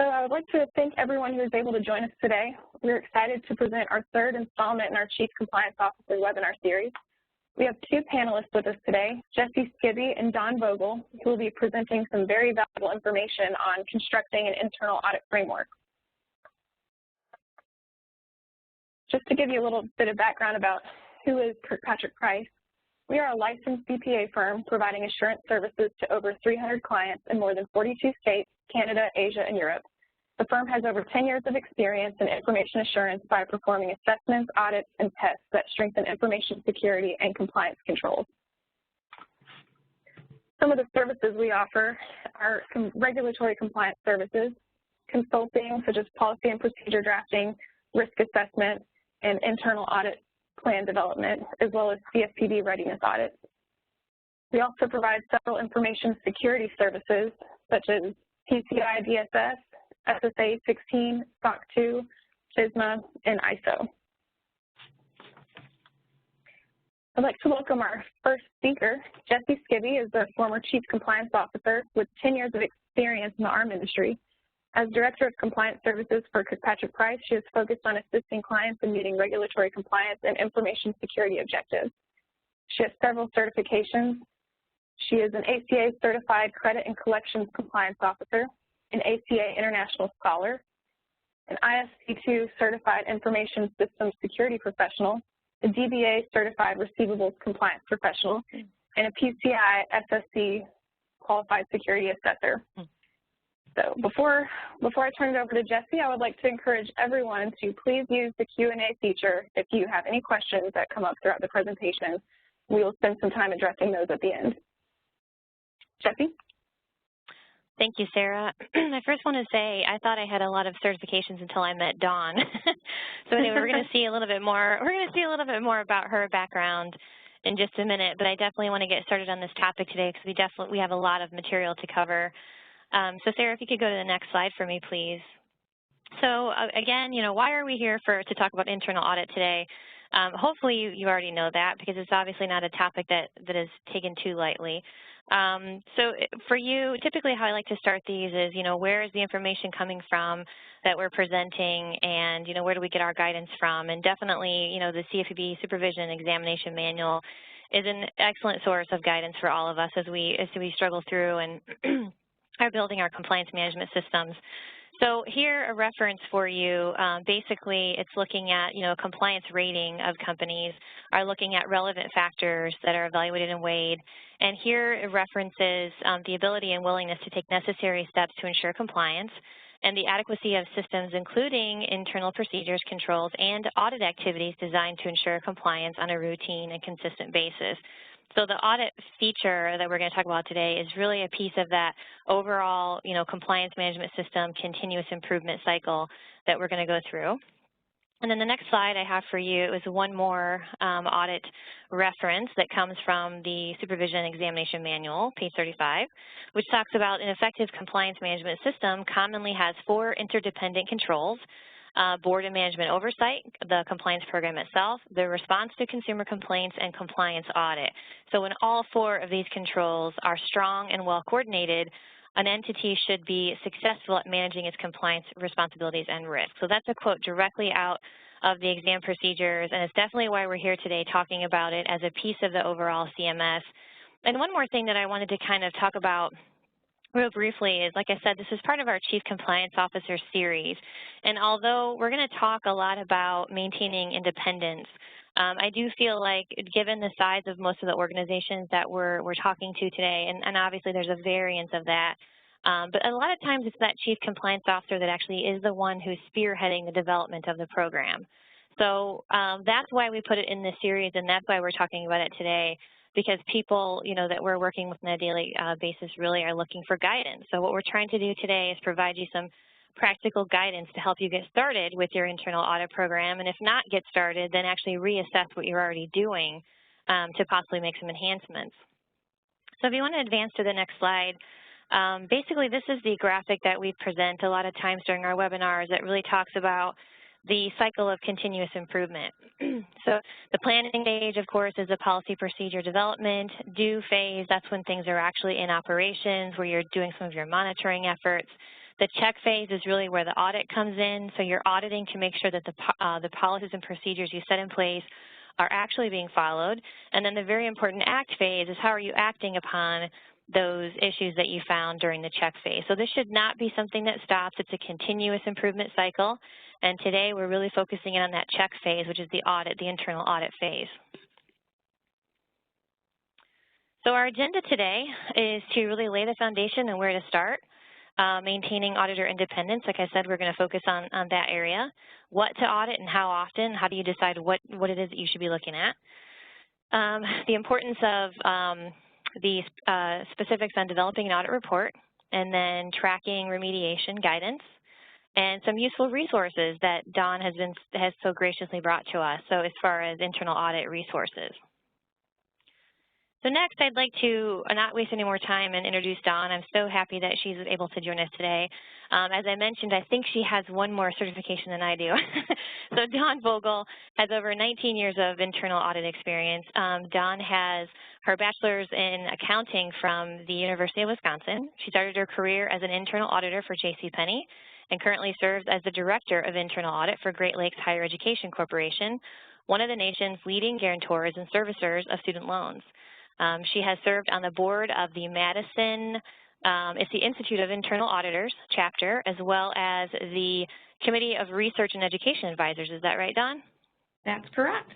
So I would like to thank everyone who is able to join us today. We're excited to present our third installment in our Chief Compliance Officer webinar series. We have two panelists with us today, Jesse Skibby and Don Vogel, who will be presenting some very valuable information on constructing an internal audit framework. Just to give you a little bit of background about who is Kirkpatrick Price, we are a licensed CPA firm providing assurance services to over 300 clients in more than 42 states, Canada, Asia, and Europe. The firm has over 10 years of experience in information assurance by performing assessments, audits, and tests that strengthen information security and compliance controls. Some of the services we offer are some regulatory compliance services, consulting such as policy and procedure drafting, risk assessment, and internal audit plan development, as well as CFPB readiness audits. We also provide several information security services such as PCI DSS, SSA 16, SOC 2, FISMA, and ISO. I'd like to welcome our first speaker. Jesse Skibby is the former Chief Compliance Officer with 10 years of experience in the ARM industry. As Director of Compliance Services for Kirkpatrick Price, she is focused on assisting clients in meeting regulatory compliance and information security objectives. She has several certifications. She is an ACA Certified Credit and Collections Compliance Officer, an ACA International Scholar, an ISC2 Certified Information Systems Security Professional, a DBA Certified Receivables Compliance Professional, and a PCI SSC Qualified Security Assessor. So before I turn it over to Jesse, I would like to encourage everyone to please use the Q&A feature if you have any questions that come up throughout the presentation. We will spend some time addressing those at the end. Jesse? Thank you, Sarah. I first want to say I thought I had a lot of certifications until I met Dawn. So anyway, we're going to see a little bit more. We're going to see a little bit more about her background in just a minute. But I definitely want to get started on this topic today because we have a lot of material to cover. So Sarah, if you could go to the next slide for me, please. So again, why are we here to talk about internal audit today? Hopefully you already know that because it's obviously not a topic that is taken too lightly. So for you, typically how I like to start these is, where is the information coming from that we're presenting and, where do we get our guidance from? And definitely, the CFPB Supervision Examination Manual is an excellent source of guidance for all of us as we struggle through and are building our compliance management systems. So here, a reference for you, basically it's looking at, compliance rating of companies, are looking at relevant factors that are evaluated and weighed. And here it references the ability and willingness to take necessary steps to ensure compliance and the adequacy of systems, including internal procedures, controls, and audit activities designed to ensure compliance on a routine and consistent basis. So the audit feature that we're going to talk about today is really a piece of that overall, compliance management system, continuous improvement cycle that we're going to go through. And then the next slide I have for you is one more audit reference that comes from the Supervision Examination Manual, page 35, which talks about an effective compliance management system commonly has 4 interdependent controls: board and management oversight, the compliance program itself, the response to consumer complaints, and compliance audit. So when all 4 of these controls are strong and well coordinated, an entity should be successful at managing its compliance responsibilities and risks. So that's a quote directly out of the exam procedures, and it's definitely why we're here today talking about it as a piece of the overall CMS. And one more thing that I wanted to kind of talk about real briefly is, like I said, this is part of our Chief Compliance Officer series. And although we're going to talk a lot about maintaining independence, I do feel like, given the size of most of the organizations that we're talking to today, and obviously there's a variance of that, but a lot of times it's that Chief Compliance Officer that actually is the one who's spearheading the development of the program. So that's why we put it in this series, and that's why we're talking about it today, because people, that we're working with on a daily basis really are looking for guidance. So what we're trying to do today is provide you some practical guidance to help you get started with your internal audit program, and if not get started, then actually reassess what you're already doing to possibly make some enhancements. So if you want to advance to the next slide, basically this is the graphic that we present a lot of times during our webinars that really talks about the cycle of continuous improvement. So the planning stage, of course, is the policy procedure development. Do phase, that's when things are actually in operations, where you're doing some of your monitoring efforts. The check phase is really where the audit comes in. So you're auditing to make sure that the policies and procedures you set in place are actually being followed. And then the very important act phase is how are you acting upon those issues that you found during the check phase. So this should not be something that stops. It's a continuous improvement cycle. And today we're really focusing in on that check phase, which is the audit, the internal audit phase. So our agenda today is to really lay the foundation and where to start. Maintaining auditor independence, like I said, we're going to focus on that area. What to audit and how often, how do you decide what it is that you should be looking at. The importance of the specifics on developing an audit report, and then tracking remediation guidance, and some useful resources that Dawn has so graciously brought to us, so as far as internal audit resources. So next, I'd like to not waste any more time and introduce Dawn. I'm so happy that she's able to join us today. As I mentioned, I think she has one more certification than I do. So Dawn Vogel has over 19 years of internal audit experience. Dawn has her bachelor's in accounting from the University of Wisconsin. She started her career as an internal auditor for JCPenney and currently serves as the Director of Internal Audit for Great Lakes Higher Education Corporation, one of the nation's leading guarantors and servicers of student loans. She has served on the board of the Madison, it's the Institute of Internal Auditors chapter, as well as the Committee of Research and Education Advisors. Is that right, Dawn? That's correct.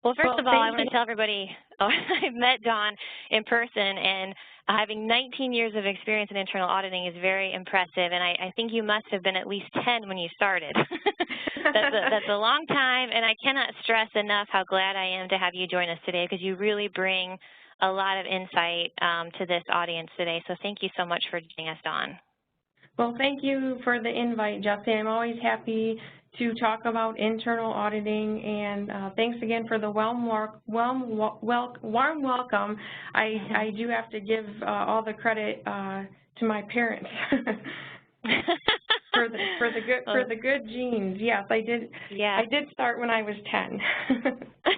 Well, first of all, I want to tell everybody, I met Dawn in person, and having 19 years of experience in internal auditing is very impressive, and I think you must have been at least 10 when you started. That's a long time, and I cannot stress enough how glad I am to have you join us today, because you really bring a lot of insight to this audience today. So thank you so much for joining us, Dawn. Well, thank you for the invite, Jesse. I'm always happy to talk about internal auditing, and thanks again for the warm welcome. I do have to give all the credit to my parents for the good genes. Yes, I did. Yeah. I did start when I was 10.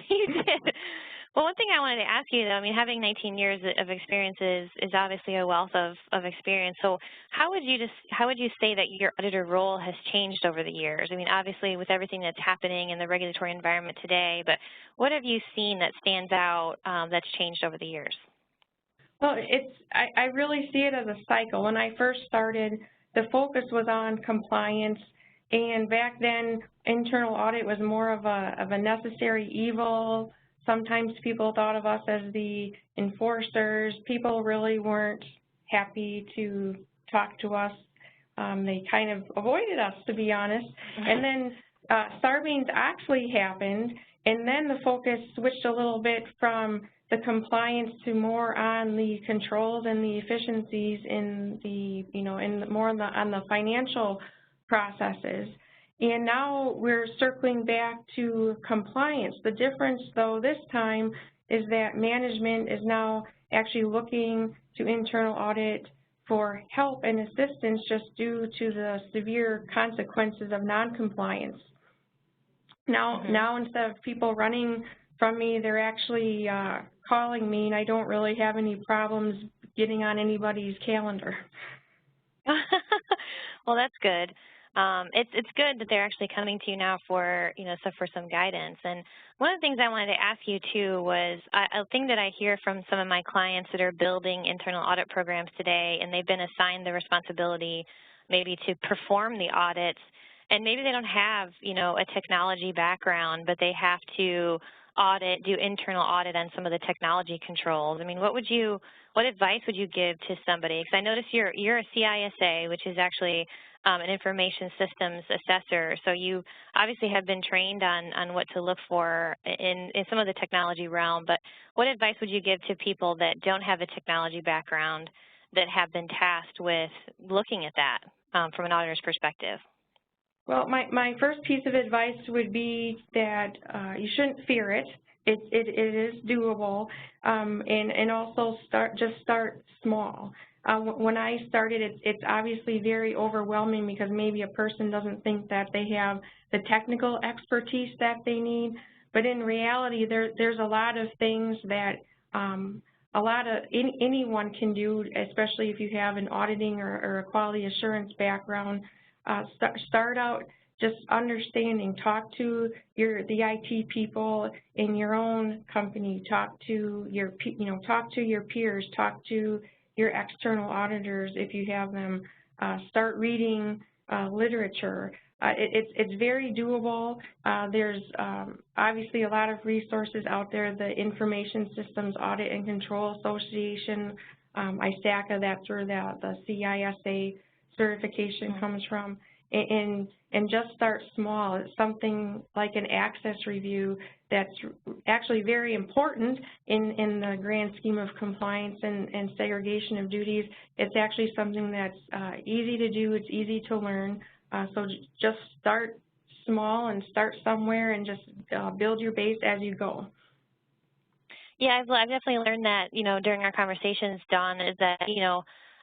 You did. Well, one thing I wanted to ask you, though, I mean, having 19 years of experience is obviously a wealth of experience. So how would you say that your auditor role has changed over the years? I mean, obviously with everything that's happening in the regulatory environment today, but what have you seen that stands out that's changed over the years? Well, I really see it as a cycle. When I first started, the focus was on compliance, and back then internal audit was more of a necessary evil. Sometimes people thought of us as the enforcers. People really weren't happy to talk to us. They kind of avoided us, to be honest. And then Sarbanes actually happened, and then the focus switched a little bit from the compliance to more on the controls and the efficiencies in the, more on the financial processes. And now we're circling back to compliance. The difference, though, this time is that management is now actually looking to internal audit for help and assistance just due to the severe consequences of noncompliance. Now instead of people running from me, they're actually calling me, and I don't really have any problems getting on anybody's calendar. Well, that's good. It's good that they're actually coming to you now for, for some guidance. And one of the things I wanted to ask you, too, was a thing that I hear from some of my clients that are building internal audit programs today, and they've been assigned the responsibility maybe to perform the audits, and maybe they don't have, a technology background, but they have to do internal audit on some of the technology controls. I mean, what advice would you give to somebody? Because I notice you're a CISA, which is actually an information systems assessor. So you obviously have been trained on what to look for in some of the technology realm, but what advice would you give to people that don't have a technology background that have been tasked with looking at that from an auditor's perspective? Well, my first piece of advice would be that you shouldn't fear it. It is doable, and also start small. When I started, it's obviously very overwhelming because maybe a person doesn't think that they have the technical expertise that they need, but in reality, there's a lot of things that a lot of anyone can do, especially if you have an auditing or a quality assurance background. Start out just understanding. Talk to the IT people in your own company. Talk to your talk to your peers. Talk to your external auditors if you have them. Start reading literature. It's very doable. There's obviously a lot of resources out there. The Information Systems Audit and Control Association, ISACA, that's where the CISA certification comes from. And just start small. It's something like an access review that's actually very important in the grand scheme of compliance and segregation of duties. It's actually something that's easy to do. It's easy to learn. So just start small and start somewhere and just build your base as you go. Yeah, I've definitely learned that, during our conversations, Dawn, is that,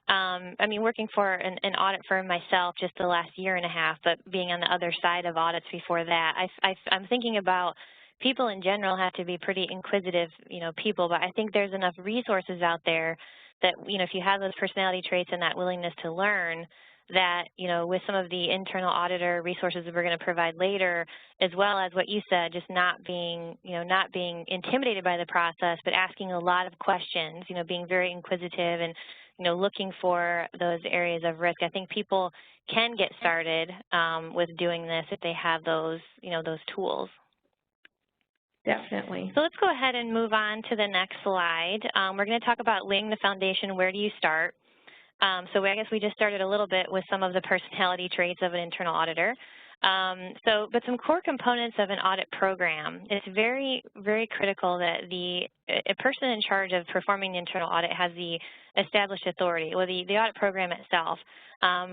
I mean, working for an audit firm myself just the last year and a half, but being on the other side of audits before that, I'm thinking about people in general have to be pretty inquisitive, people, but I think there's enough resources out there that, if you have those personality traits and that willingness to learn, that, with some of the internal auditor resources that we're going to provide later, as well as what you said, just not being intimidated by the process, but asking a lot of questions, being very inquisitive and, looking for those areas of risk. I think people can get started with doing this if they have those, those tools. Definitely. So let's go ahead and move on to the next slide. We're going to talk about laying the foundation. Where do you start? So I guess we just started a little bit with some of the personality traits of an internal auditor. But some core components of an audit program. It's very, very critical that a person in charge of performing the internal audit has the established authority, or the audit program itself.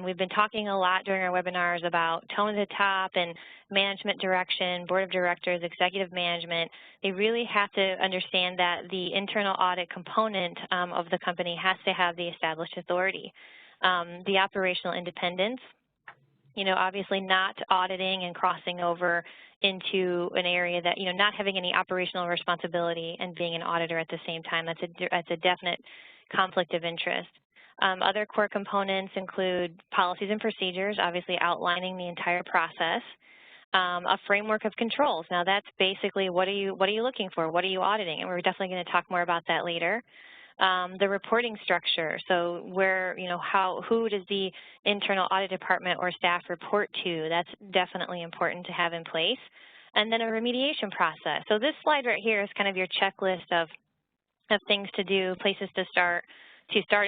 We've been talking a lot during our webinars about tone at the top and management direction, board of directors, executive management. They really have to understand that the internal audit component of the company has to have the established authority. The operational independence, obviously not auditing and crossing over into an area that, not having any operational responsibility and being an auditor at the same time. That's a definite conflict of interest. Other core components include policies and procedures, obviously outlining the entire process. A framework of controls. Now that's basically what are you looking for? What are you auditing? And we're definitely going to talk more about that later. The reporting structure, so where, who does the internal audit department or staff report to? That's definitely important to have in place. And then a remediation process. So this slide right here is kind of your checklist of things to do, places to start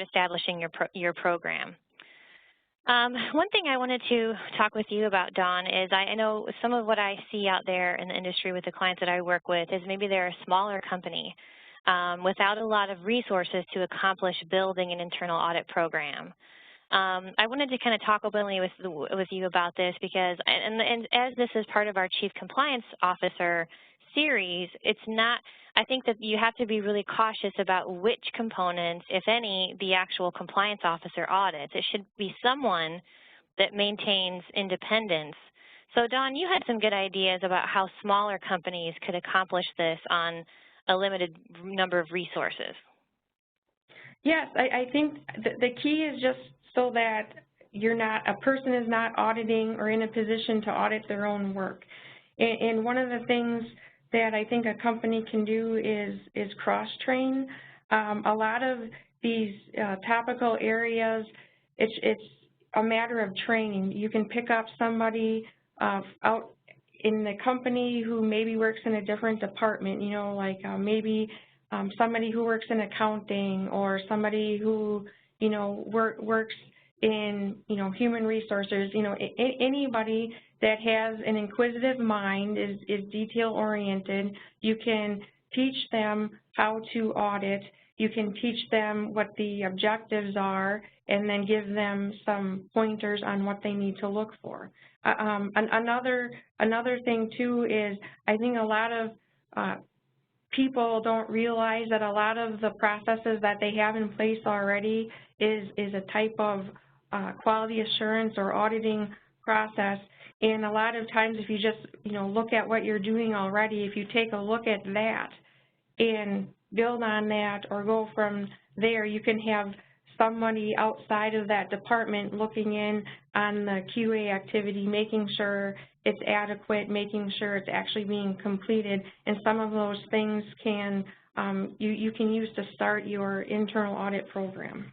establishing your program. One thing I wanted to talk with you about, Dawn, is I know some of what I see out there in the industry with the clients that I work with is maybe they're a smaller company without a lot of resources to accomplish building an internal audit program. I wanted to kind of talk openly with you about this because, and as this is part of our Chief Compliance Officer series, it's not, I think that you have to be really cautious about which components, if any, the actual compliance officer audits. It should be someone that maintains independence. So, Dawn, you had some good ideas about how smaller companies could accomplish this on a limited number of resources. Yes, I think the key is just so that a person is not auditing or in a position to audit their own work. And one of the things that I think a company can do is cross-train. A lot of these topical areas, it's a matter of training. You can pick up somebody out in the company who maybe works in a different department, like maybe somebody who works in accounting or somebody who, works in, human resources, anybody that has an inquisitive mind, is detail-oriented. You can teach them how to audit. You can teach them what the objectives are and then give them some pointers on what they need to look for. Another thing, too, is I think a lot of people don't realize that a lot of the processes that they have in place already is a type of quality assurance or auditing process. And a lot of times if you just, look at what you're doing already, if you take a look at that and build on that or go from there. You can have somebody outside of that department looking in on the QA activity, making sure it's adequate, making sure it's actually being completed, and some of those things can you can use to start your internal audit program.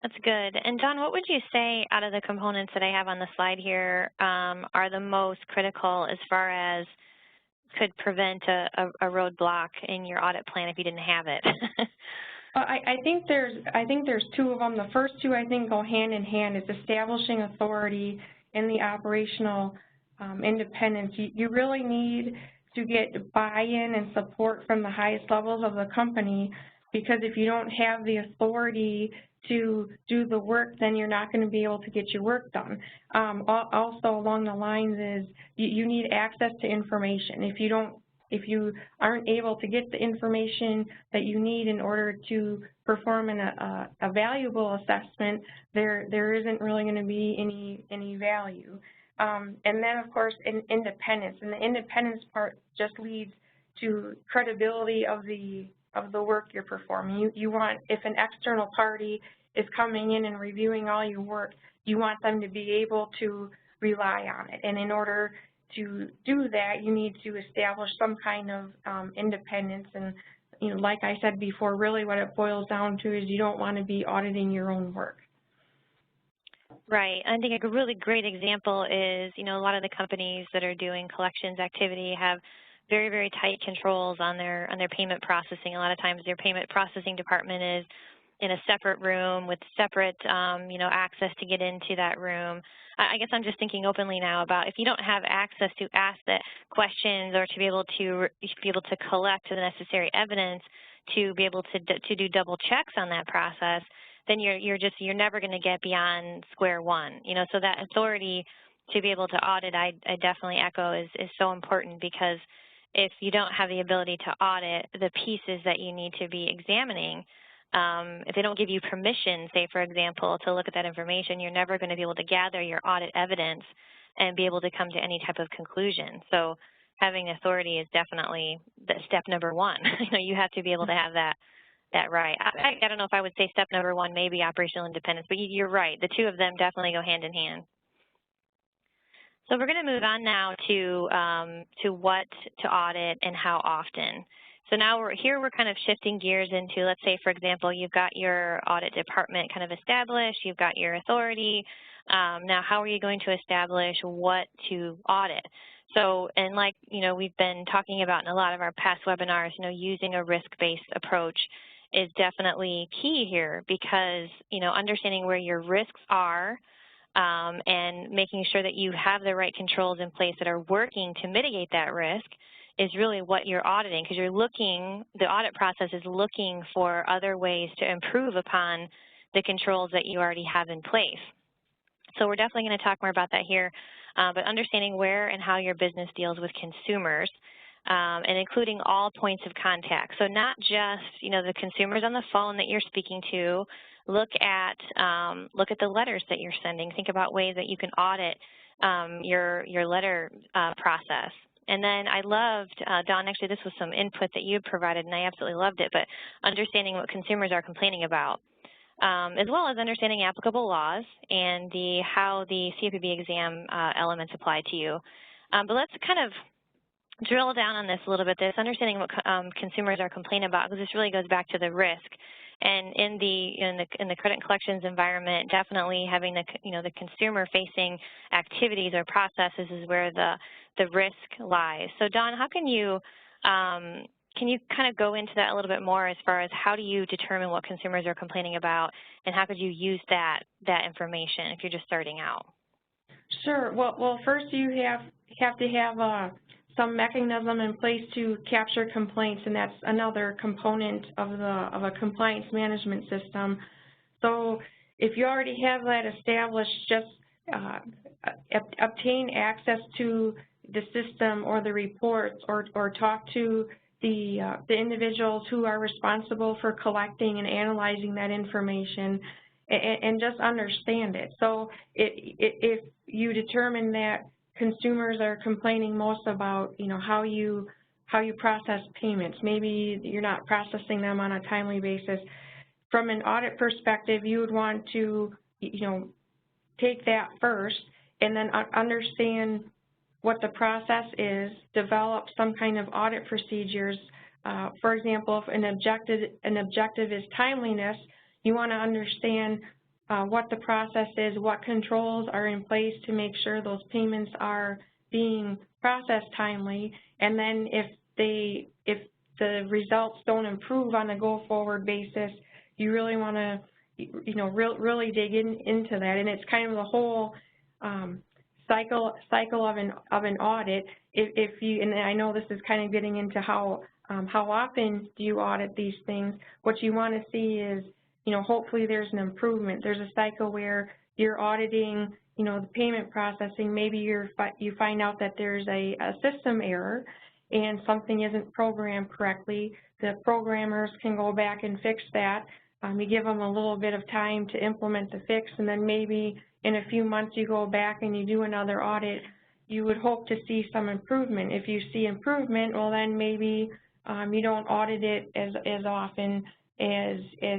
That's good. And John, what would you say out of the components that I have on the slide here are the most critical as far as could prevent a roadblock in your audit plan if you didn't have it? I think there's two of them. The first two I think go hand in hand. It's establishing authority and the operational independence. You really need to get buy-in and support from the highest levels of the company, because if you don't have the authority to do the work, then you're not going to be able to get your work done. Also along the lines is you need access to information. If you aren't able to get the information that you need in order to perform a valuable assessment, there isn't really going to be any value. And then, of course, independence. And the independence part just leads to credibility of the work you're performing. You want, if an external party is coming in and reviewing all your work, you want them to be able to rely on it. And in order to do that, you need to establish some kind of independence. And, like I said before, really what it boils down to is you don't want to be auditing your own work. Right. I think a really great example is, a lot of the companies that are doing collections activity have very, very tight controls on their payment processing. A lot of times their payment processing department is in a separate room with separate, access to get into that room. I guess I'm just thinking openly now about if you don't have access to ask the questions or to be able to collect the necessary evidence to be able to do double checks on that process, then you're never going to get beyond square one. So that authority to be able to audit, I definitely echo, is so important, because if you don't have the ability to audit the pieces that you need to be examining, if they don't give you permission, say, for example, to look at that information, you're never going to be able to gather your audit evidence and be able to come to any type of conclusion. So having authority is definitely step number one. You have to be able to have that right. I don't know if I would say step number one, maybe operational independence, but you're right. The two of them definitely go hand in hand. So we're going to move on now to what to audit and how often. So now we're kind of shifting gears into, let's say, for example, you've got your audit department kind of established, you've got your authority. Now, how are you going to establish what to audit? So, and like, we've been talking about in a lot of our past webinars, using a risk-based approach is definitely key here, because, understanding where your risks are and making sure that you have the right controls in place that are working to mitigate that risk is really what you're auditing, because the audit process is looking for other ways to improve upon the controls that you already have in place. So we're definitely going to talk more about that here, but understanding where and how your business deals with consumers, and including all points of contact. So not just, the consumers on the phone that you're speaking to. Look at the letters that you're sending. Think about ways that you can audit your letter process. And then I loved, Dawn, actually this was some input that you provided, and I absolutely loved it, but understanding what consumers are complaining about, as well as understanding applicable laws and how the CFPB exam elements apply to you. But let's kind of drill down on this a little bit, understanding what consumers are complaining about, because this really goes back to the risk. And in the credit collections environment, definitely having the consumer-facing activities or processes is where the risk lies. So Dawn, how can you kind of go into that a little bit more as far as how do you determine what consumers are complaining about, and how could you use that information if you're just starting out? Sure. Well, first you have to have some mechanism in place to capture complaints, and that's another component of a compliance management system. So if you already have that established, just obtain access to the system or the reports, or talk to the individuals who are responsible for collecting and analyzing that information, and just understand it. So if you determine that consumers are complaining most about, how you how you process payments. Maybe you're not processing them on a timely basis. From an audit perspective, you would want to, take that first and then understand what the process is, develop some kind of audit procedures. For example, if an objective is timeliness, you want to understand what the process is, what controls are in place to make sure those payments are being processed timely, and then if the results don't improve on a go-forward basis, you really want to, really dig into that. And it's kind of the whole cycle of an audit. If you, and I know this is kind of getting into how often do you audit these things. What you want to see is, hopefully there's an improvement. There's a cycle where you're auditing, the payment processing. Maybe you find out that there's a system error and something isn't programmed correctly. The programmers can go back and fix that. You give them a little bit of time to implement the fix, and then maybe in a few months you go back and you do another audit. You would hope to see some improvement. If you see improvement, well then maybe you don't audit it as often as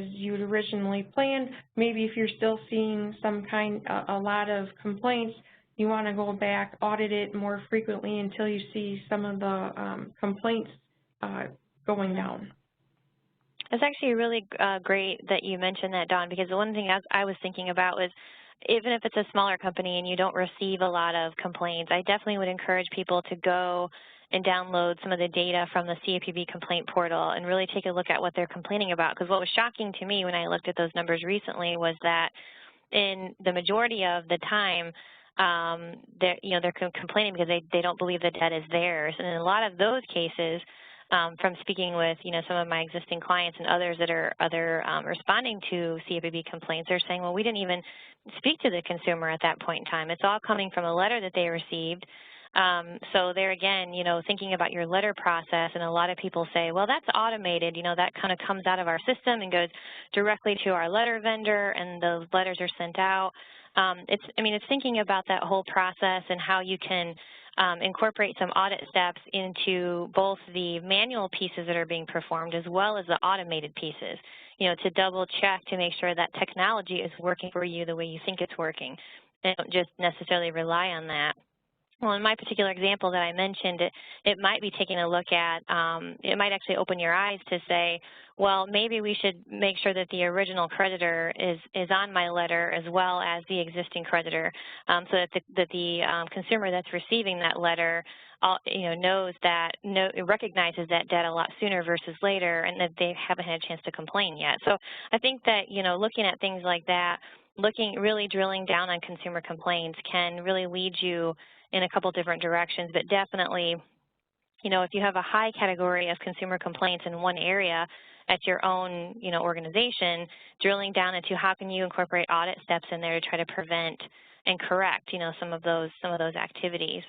you'd originally planned. Maybe if you're still seeing a lot of complaints, you want to go back, audit it more frequently until you see some of the complaints going down. It's actually really great that you mentioned that, Dawn, because the one thing I was thinking about was, even if it's a smaller company and you don't receive a lot of complaints, I definitely would encourage people to go and download some of the data from the CAPB complaint portal and really take a look at what they're complaining about. Because what was shocking to me when I looked at those numbers recently was that in the majority of the time, they're complaining because they don't believe the debt is theirs. And in a lot of those cases, from speaking with, some of my existing clients and others that are responding to CAPB complaints, they're saying, well, we didn't even speak to the consumer at that point in time. It's all coming from a letter that they received. So there again, thinking about your letter process, and a lot of people say, well, that's automated, that kind of comes out of our system and goes directly to our letter vendor, and those letters are sent out. It's thinking about that whole process and how you can incorporate some audit steps into both the manual pieces that are being performed as well as the automated pieces, to double check to make sure that technology is working for you the way you think it's working, and don't just necessarily rely on that. Well, in my particular example that I mentioned, it might be taking a look at, it might actually open your eyes to say, well, maybe we should make sure that the original creditor is on my letter as well as the existing creditor, so that the consumer that's receiving that letter, recognizes that debt a lot sooner versus later, and that they haven't had a chance to complain yet. So I think that, looking at things like that, really drilling down on consumer complaints can really lead you in a couple different directions, but definitely, if you have a high category of consumer complaints in one area at your own, organization, drilling down into how can you incorporate audit steps in there to try to prevent and correct, some of those activities.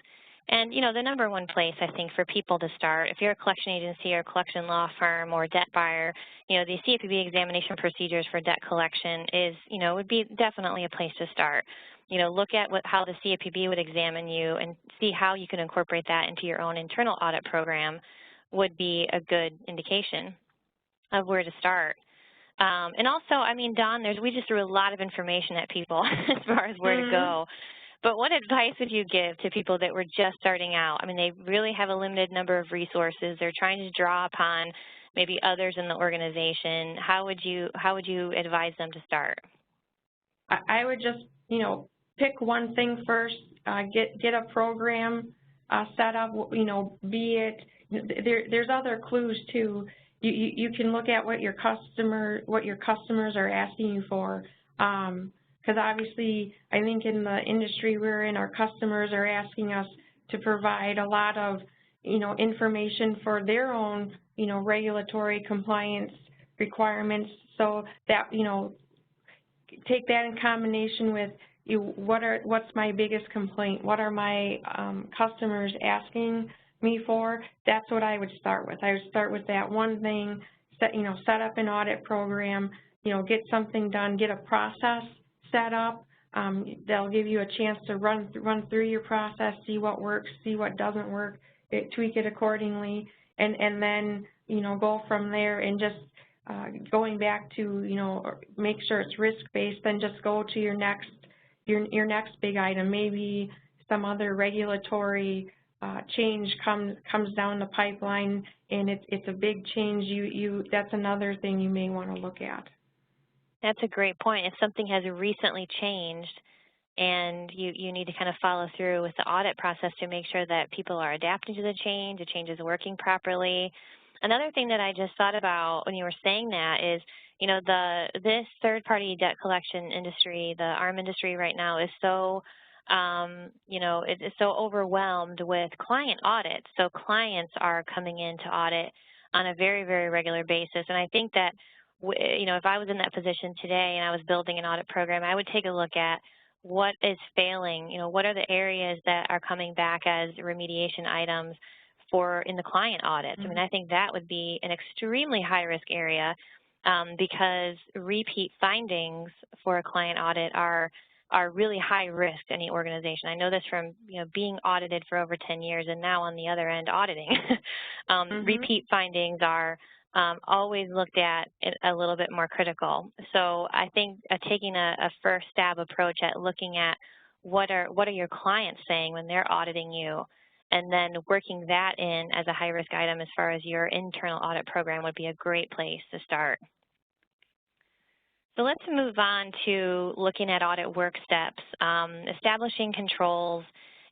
And, the number one place, I think, for people to start, if you're a collection agency or a collection law firm or debt buyer, the CAPB examination procedures for debt collection would be definitely a place to start. Look at how the CAPB would examine you and see how you can incorporate that into your own internal audit program would be a good indication of where to start. And also, Dawn, we just threw a lot of information at people as far as where to go. But what advice would you give to people that were just starting out? They really have a limited number of resources. They're trying to draw upon maybe others in the organization. How would you advise them to start? I would just, pick one thing first, get a program set up, there's other clues too. You can look at what your customers are asking you for. Because obviously, I think in the industry we're in, our customers are asking us to provide a lot of, information for their own, regulatory compliance requirements. So that, take that in combination with what's my biggest complaint? What are my customers asking me for? That's what I would start with. I would start with that one thing, set up an audit program, get something done, get a process set up. They'll give you a chance to run through your process, see what works, see what doesn't work, tweak it accordingly, and then, go from there, and just going back to, make sure it's risk-based, then just go to your next big item. Maybe some other regulatory change comes down the pipeline, and it's a big change. That's another thing you may want to look at. That's a great point. If something has recently changed and you need to kind of follow through with the audit process to make sure that people are adapting to the change is working properly. Another thing that I just thought about when you were saying that is, this third-party debt collection industry, the ARM industry right now is so, it's so overwhelmed with client audits. So clients are coming in to audit on a very, very regular basis. And I think that, if I was in that position today and I was building an audit program, I would take a look at what is failing, what are the areas that are coming back as remediation items in the client audits. I mean, I think that would be an extremely high-risk area because repeat findings for a client audit are really high risk to any organization. I know this from being audited for over 10 years and now on the other end auditing. Repeat findings are always looked at a little bit more critical. So I think taking a first stab approach at looking at what are your clients saying when they're auditing you, and then working that in as a high-risk item as far as your internal audit program would be a great place to start. So let's move on to looking at audit work steps, establishing controls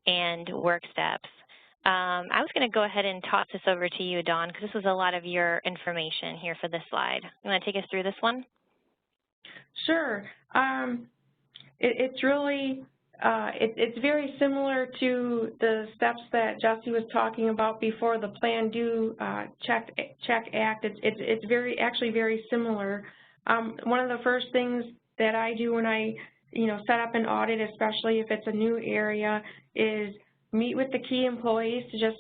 and work steps. I was going to go ahead and toss this over to you, Dawn, because this was a lot of your information here for this slide. You want to take us through this one? Sure. It's really it's very similar to the steps that Jesse was talking about before, the plan, do, check, act. It's actually very similar. One of the first things that I do when I set up an audit, especially if it's a new area, is meet with the key employees to just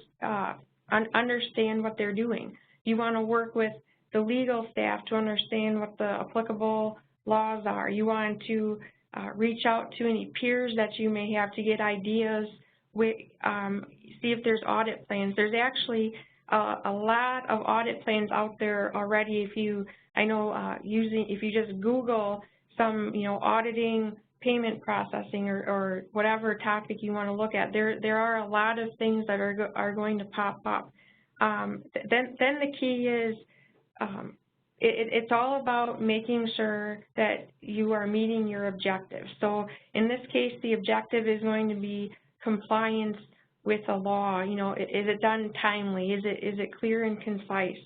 understand what they're doing. You want to work with the legal staff to understand what the applicable laws are. You want to reach out to any peers that you may have to get ideas, see if there's audit plans. There's actually a lot of audit plans out there already. If you just Google some, auditing, payment processing, or whatever topic you want to look at, there are a lot of things that are going to pop up. Then the key is it's all about making sure that you are meeting your objectives. So in this case, the objective is going to be compliance with the law. Is it done timely? Is it clear and concise?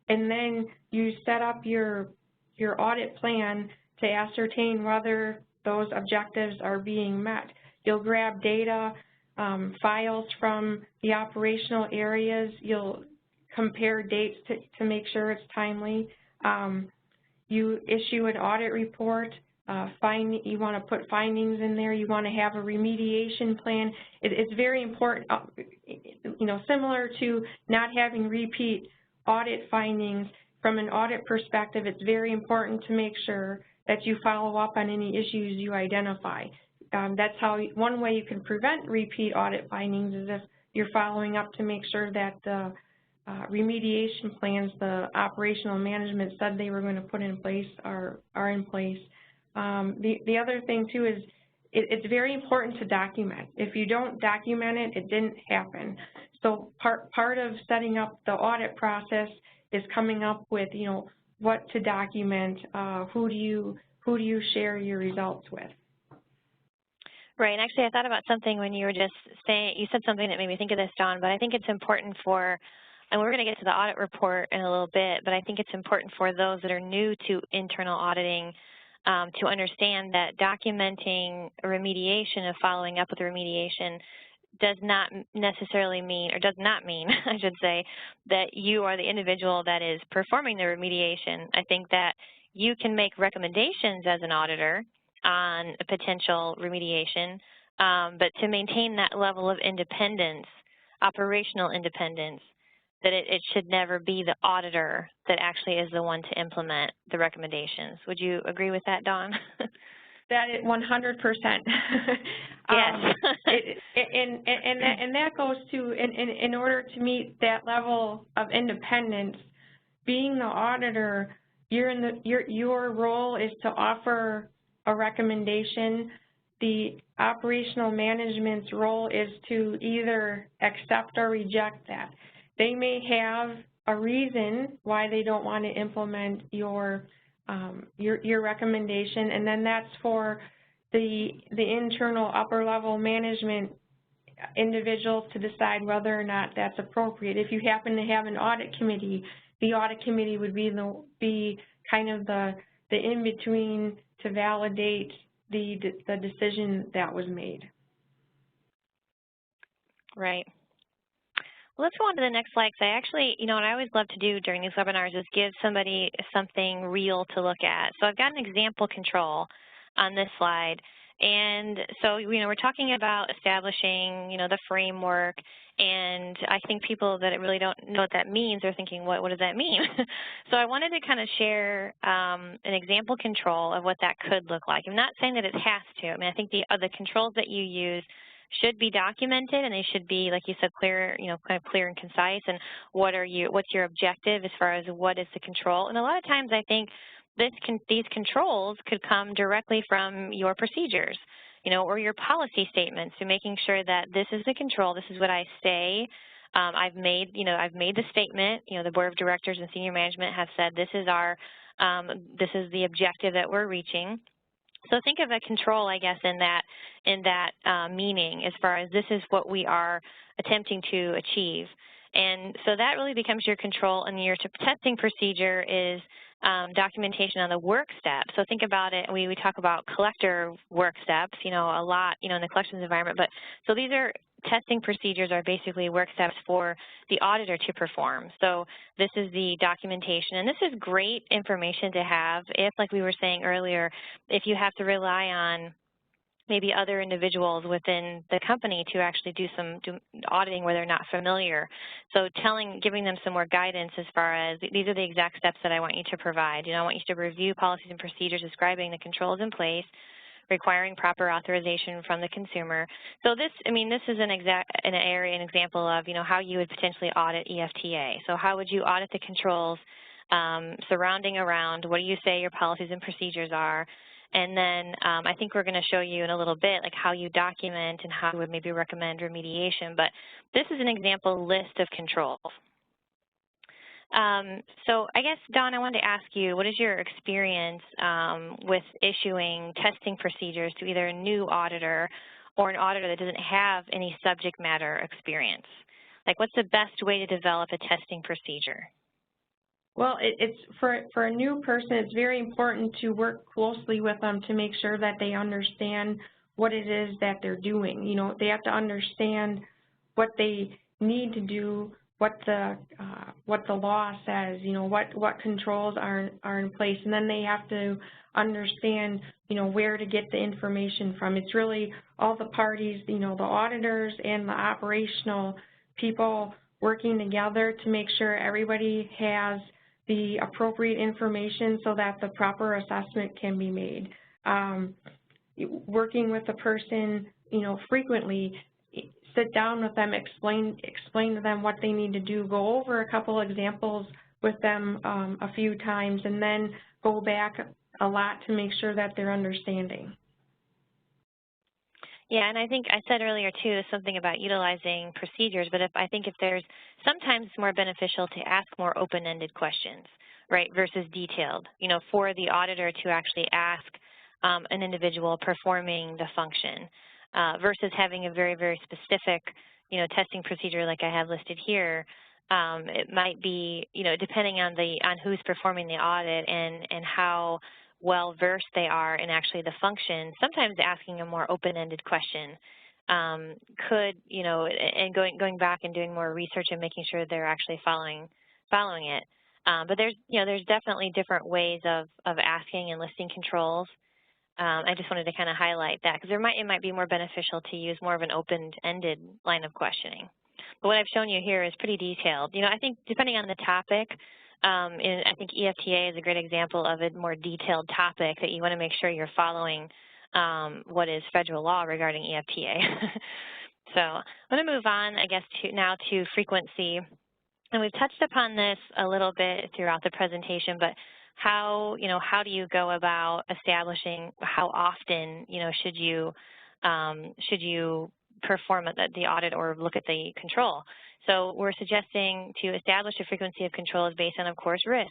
And then you set up your audit plan to ascertain whether those objectives are being met. You'll grab data, files from the operational areas. You'll compare dates to make sure it's timely. You issue an audit report. You want to put findings in there. You want to have a remediation plan. It's very important, similar to not having repeat audit findings. From an audit perspective, it's very important to make sure that you follow up on any issues you identify. That's one way you can prevent repeat audit findings is if you're following up to make sure that the remediation plans the operational management said they were going to put in place are in place. The other thing too is it's very important to document. If you don't document it, it didn't happen. So part of setting up the audit process is coming up with what to document, who do you share your results with. Right, and actually I thought about something when you were just saying, you said something that made me think of this, Dawn, but I think it's important and we're going to get to the audit report in a little bit, but I think it's important for those that are new to internal auditing to understand that documenting remediation and following up with remediation does not necessarily mean, or does not mean, I should say, that you are the individual that is performing the remediation. I think that you can make recommendations as an auditor on a potential remediation, but to maintain that level of independence, operational independence, that it should never be the auditor that actually is the one to implement the recommendations. Would you agree with that, Dawn? That is 100%. Yes. And that goes to, in order to meet that level of independence, being the auditor, your role is to offer a recommendation. The operational management's role is to either accept or reject that. They may have a reason why they don't want to implement your recommendation, and then that's for the internal upper level management individuals to decide whether or not that's appropriate. If you happen to have an audit committee, the audit committee would be kind of the in-between to validate the decision that was made. Right. Well, let's go on to the next slide. So I actually, what I always love to do during these webinars is give somebody something real to look at. So I've got an example control on this slide. And so, we're talking about establishing, the framework, and I think people that really don't know what that means are thinking, what does that mean? So I wanted to kind of share an example control of what that could look like. I'm not saying that it has to. I mean, I think the controls that you use should be documented, and they should be, like you said, clear, kind of clear and concise, and what's your objective as far as what is the control. And a lot of times I think these controls could come directly from your procedures, or your policy statements, so making sure that this is the control, this is what I say. I've made the statement, the board of directors and senior management have said this is the objective that we're reaching. So think of a control, I guess, in that meaning, as far as this is what we are attempting to achieve. And so that really becomes your control, and your testing procedure is documentation on the work steps. So think about it, we talk about collector work steps, a lot, in the collections environment, but so these are testing procedures are basically work steps for the auditor to perform. So this is the documentation, and this is great information to have if, like we were saying earlier, if you have to rely on maybe other individuals within the company to actually do auditing where they're not familiar. So giving them some more guidance as far as these are the exact steps that I want you to provide. I want you to review policies and procedures describing the controls in place, requiring proper authorization from the consumer. So this is an example of, how you would potentially audit EFTA. So how would you audit the controls surrounding around what do you say your policies and procedures are? And then I think we're going to show you in a little bit, like how you document and how you would maybe recommend remediation. But this is an example list of controls. So I guess, Dawn, I wanted to ask you, what is your experience with issuing testing procedures to either a new auditor or an auditor that doesn't have any subject matter experience? Like, what's the best way to develop a testing procedure? Well, it's for a new person, it's very important to work closely with them to make sure that they understand what it is that they're doing. They have to understand what they need to do, what the law says, what controls are in place, and then they have to understand, where to get the information from. It's really all the parties, the auditors and the operational people working together to make sure everybody has the appropriate information so that the proper assessment can be made. Working with the person, frequently, sit down with them, explain to them what they need to do, go over a couple examples with them a few times, and then go back a lot to make sure that they're understanding. Yeah, and I think I said earlier, too, something about utilizing procedures, but sometimes it's more beneficial to ask more open-ended questions, right, versus detailed, for the auditor to actually ask an individual performing the function versus having a very, very specific, testing procedure like I have listed here. It might be, depending on who's performing the audit and how well-versed they are in actually the function, sometimes asking a more open-ended question could, and going back and doing more research and making sure they're actually following it. But there's definitely different ways of asking and listing controls. I just wanted to kind of highlight that because it might be more beneficial to use more of an open-ended line of questioning. But what I've shown you here is pretty detailed. I think depending on the topic, and I think EFTA is a great example of a more detailed topic that you want to make sure you're following what is federal law regarding EFTA. So I'm going to move on, I guess, now to frequency. And we've touched upon this a little bit throughout the presentation, but how do you go about establishing how often, should you perform the audit or look at the control? So we're suggesting to establish a frequency of control is based on, of course, risk.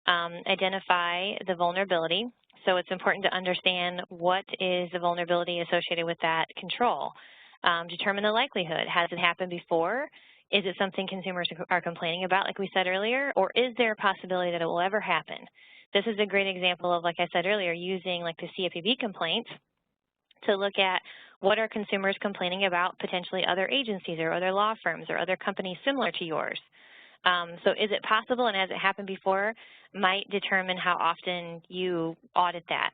Identify the vulnerability. So it's important to understand what is the vulnerability associated with that control. Determine the likelihood. Has it happened before? Is it something consumers are complaining about, like we said earlier, or is there a possibility that it will ever happen? This is a great example of, like I said earlier, using like the CFPB complaint to look at what are consumers complaining about potentially other agencies or other law firms or other companies similar to yours. So is it possible, and has it happened before, might determine how often you audit that.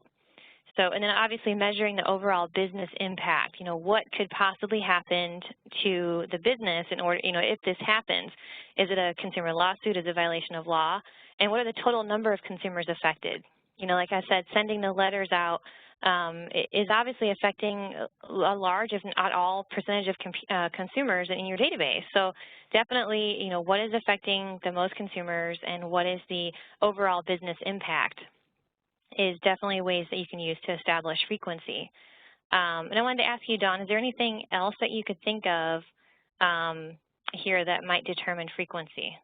So, and then obviously measuring the overall business impact, what could possibly happen to the business in order, if this happens. Is it a consumer lawsuit? Is it a violation of law? And what are the total number of consumers affected? Like I said, sending the letters out is obviously affecting a large, if not all, percentage of consumers in your database. So definitely, what is affecting the most consumers and what is the overall business impact is definitely ways that you can use to establish frequency. And I wanted to ask you, Dawn, is there anything else that you could think of here that might determine frequency?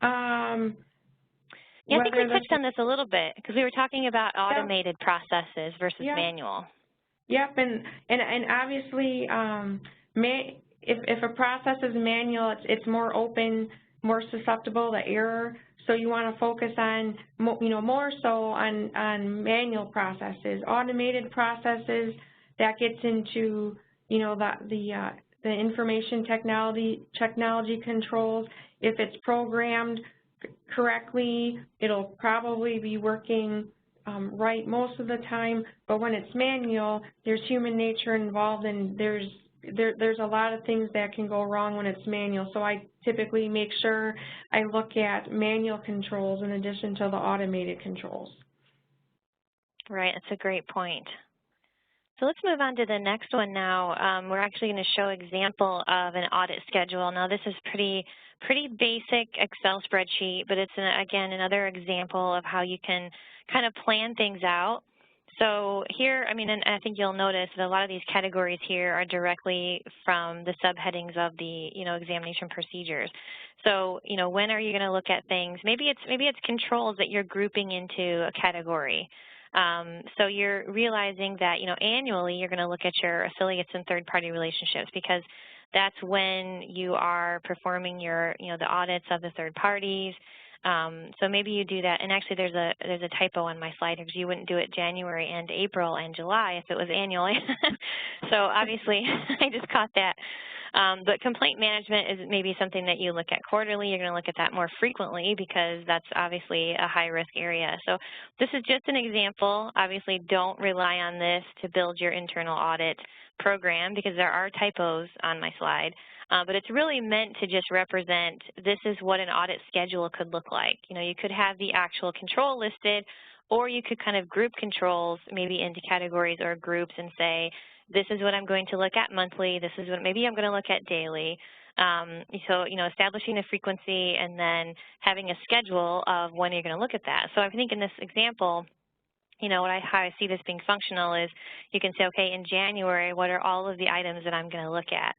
Yeah, I think we touched on this a little bit because we were talking about automated processes versus manual. Yep, and obviously, if a process is manual, it's more open, more susceptible to error. So you want to focus on, more so on manual processes. Automated processes, that gets into, the information technology controls. If it's programmed correctly, it'll probably be working right most of the time. But when it's manual, there's human nature involved, and there's a lot of things that can go wrong when it's manual. So I typically make sure I look at manual controls in addition to the automated controls. Right, that's a great point. So let's move on to the next one now. We're actually going to show an example of an audit schedule. Now this is pretty basic Excel spreadsheet, but it's, again, another example of how you can kind of plan things out. So here, and I think you'll notice that a lot of these categories here are directly from the subheadings of the, examination procedures. So, when are you going to look at things? Maybe it's controls that you're grouping into a category. So you're realizing that, annually you're going to look at your affiliates and third-party relationships because that's when you are performing your, the audits of the third parties. So maybe you do that, and actually there's a typo on my slide because you wouldn't do it January and April and July if it was annually. So obviously I just caught that. But complaint management is maybe something that you look at quarterly. You're going to look at that more frequently because that's obviously a high-risk area. So this is just an example. Obviously, don't rely on this to build your internal audit program because there are typos on my slide. But it's really meant to just represent this is what an audit schedule could look like. You could have the actual control listed, or you could kind of group controls maybe into categories or groups and say, this is what I'm going to look at monthly, this is what maybe I'm going to look at daily. So, establishing a frequency and then having a schedule of when you're going to look at that. So I think in this example, how I see this being functional is you can say, okay, in January, what are all of the items that I'm going to look at?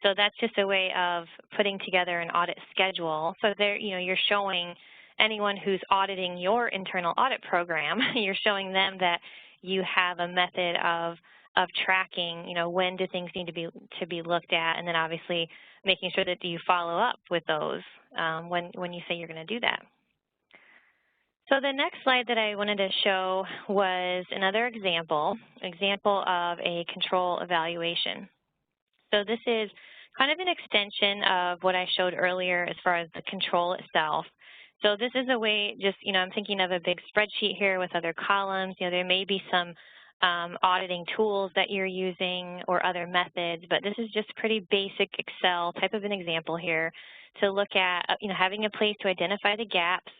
So that's just a way of putting together an audit schedule. So there, you're showing anyone who's auditing your internal audit program, you're showing them that you have a method of tracking, when do things need to be looked at, and then obviously making sure that you follow up with those when you say you're going to do that. So the next slide that I wanted to show was another example of a control evaluation. So this is kind of an extension of what I showed earlier as far as the control itself. So this is a way, just, I'm thinking of a big spreadsheet here with other columns. There may be some auditing tools that you're using or other methods, but this is just pretty basic Excel type of an example here to look at, having a place to identify the gaps,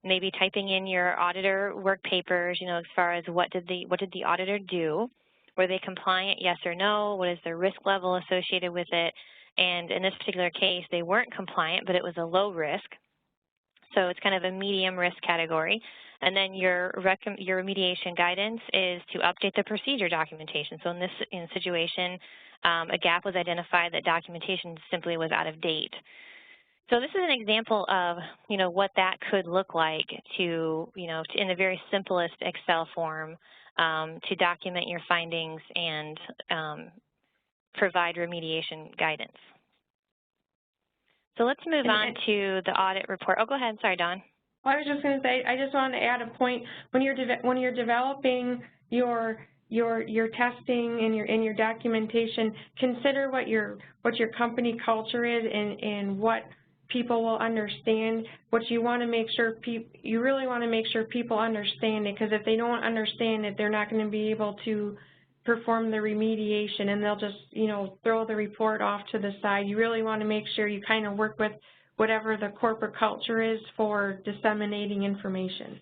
maybe typing in your auditor work papers, as far as what did the auditor do? Were they compliant, yes or no? What is their risk level associated with it? And in this particular case, they weren't compliant, but it was a low risk. So it's kind of a medium risk category. And then your remediation guidance is to update the procedure documentation. So in this situation, a gap was identified that documentation simply was out of date. So this is an example of, what that could look like to, in the very simplest Excel form to document your findings and provide remediation guidance. So let's move on to the audit report. Oh, go ahead. Sorry, Dawn. I was just going to say, I just wanted to add a point. When you're developing your testing and your documentation, consider what your company culture is and what people will understand. What you want to make sure you really want to make sure people understand it, because if they don't understand it, they're not going to be able to perform the remediation, and they'll just throw the report off to the side. You really want to make sure you kind of work with whatever the corporate culture is for disseminating information.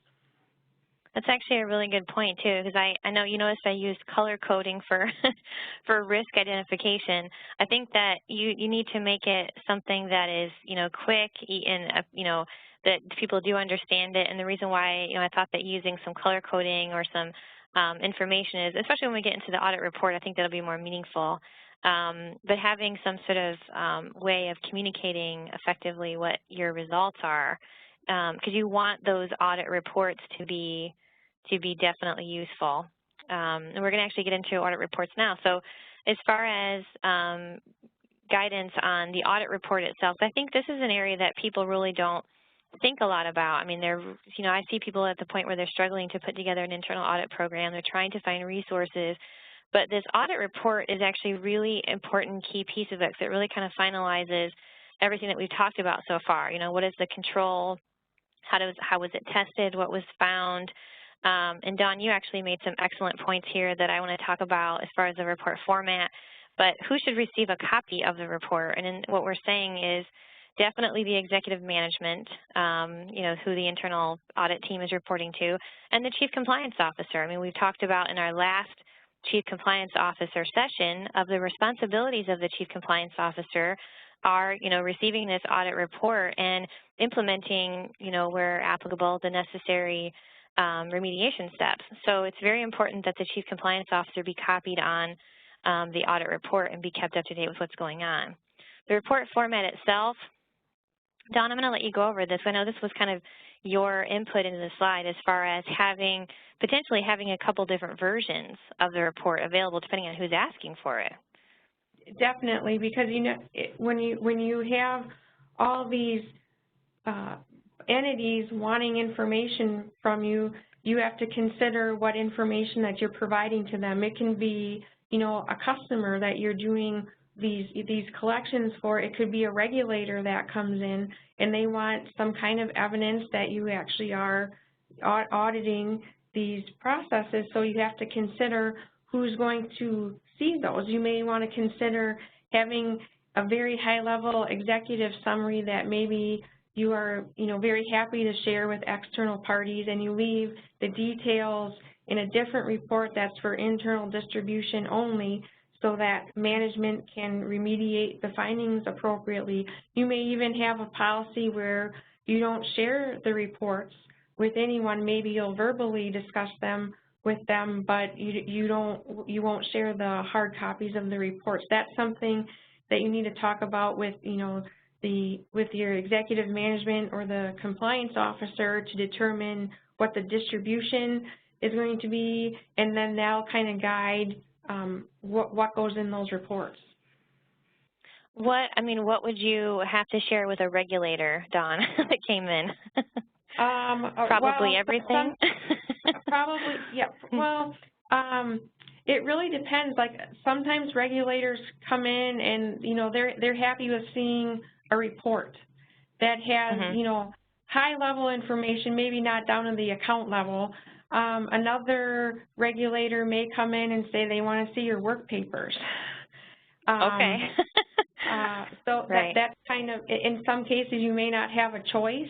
That's actually a really good point too, because I know you noticed I used color coding for for risk identification. I think that you need to make it something that is quick and that people do understand it. And the reason why I thought that using some color coding or some information is, especially when we get into the audit report, I think that'll be more meaningful. But having some sort of way of communicating effectively what your results are, because you want those audit reports to be definitely useful. And we're going to actually get into audit reports now. So as far as guidance on the audit report itself, I think this is an area that people really don't think a lot about. I mean, I see people at the point where they're struggling to put together an internal audit program. They're trying to find resources. But this audit report is actually a really important key piece of it, because it really kind of finalizes everything that we've talked about so far. What is the control? How was it tested? What was found? And Dawn, you actually made some excellent points here that I want to talk about as far as the report format. But who should receive a copy of the report? And then what we're saying is definitely the executive management, who the internal audit team is reporting to, and the chief compliance officer. I mean, we've talked about in our last chief compliance officer session of the responsibilities of the chief compliance officer are, receiving this audit report and implementing, where applicable, the necessary remediation steps. So it's very important that the chief compliance officer be copied on the audit report and be kept up to date with what's going on. The report format itself, Dawn, I'm going to let you go over this. I know this was kind of your input into the slide as far as potentially having a couple different versions of the report available depending on who's asking for it. Definitely, because when you have all these entities wanting information from you, you have to consider what information that you're providing to them. It can be, a customer that you're doing these collections for. It could be a regulator that comes in and they want some kind of evidence that you actually are auditing these processes, so you have to consider who's going to see those. You may want to consider having a very high-level executive summary that maybe you are, very happy to share with external parties, and you leave the details in a different report that's for internal distribution only, so that management can remediate the findings appropriately. You may even have a policy where you don't share the reports with anyone. Maybe you'll verbally discuss them with them, but you won't share the hard copies of the reports. That's something that you need to talk about with with your executive management or the compliance officer to determine what the distribution is going to be, and then they'll kind of guide what goes in those reports. What would you have to share with a regulator, Dawn, that came in? Probably everything? Probably, yeah. Well, it really depends. Like, sometimes regulators come in and, they're happy with seeing a report that has, high-level information, maybe not down to the account level. Another regulator may come in and say they want to see your work papers. Okay. So right. that's kind of, in some cases you may not have a choice,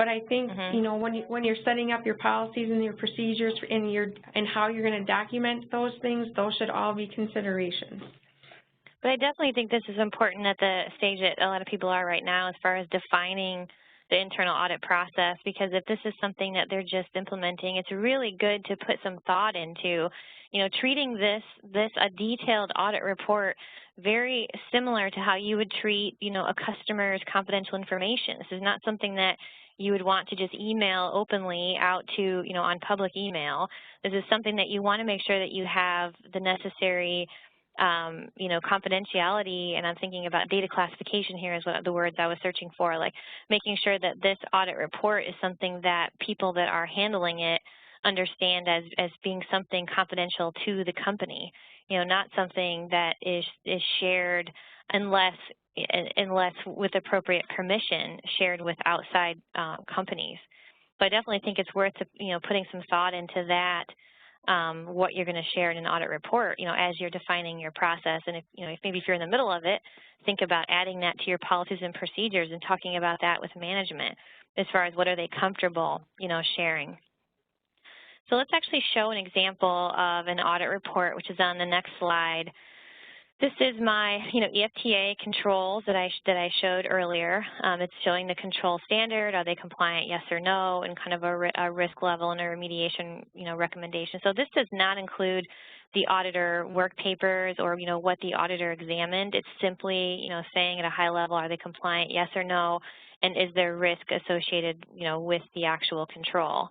But I think, you know, when you're setting up your policies and your procedures and how you're going to document those things, those should all be considerations. But I definitely think this is important at the stage that a lot of people are right now as far as defining the internal audit process, because if this is something that they're just implementing, it's really good to put some thought into, you know, treating a detailed audit report very similar to how you would treat, you know, a customer's confidential information. This is not something that you would want to just email openly out to, you know, on public email. This is something that you want to make sure that you have the necessary you know, confidentiality, and I'm thinking about data classification here is what the words I was searching for, like making sure that this audit report is something that people that are handling it understand as being something confidential to the company, you know, not something that is shared unless with appropriate permission shared with outside companies. So I definitely think it's worth, you know, putting some thought into that. What you're going to share in an audit report, you know, as you're defining your process. And if, you know, if you're in the middle of it, think about adding that to your policies and procedures and talking about that with management as far as what are they comfortable, you know, sharing. So let's actually show an example of an audit report, which is on the next slide. This is my, you know, EFTA controls that I showed earlier. It's showing the control standard, are they compliant, yes or no, and kind of a risk level and a remediation, you know, recommendation. So this does not include the auditor work papers or, you know, what the auditor examined. It's simply, you know, saying at a high level, are they compliant, yes or no, and is there risk associated, you know, with the actual control.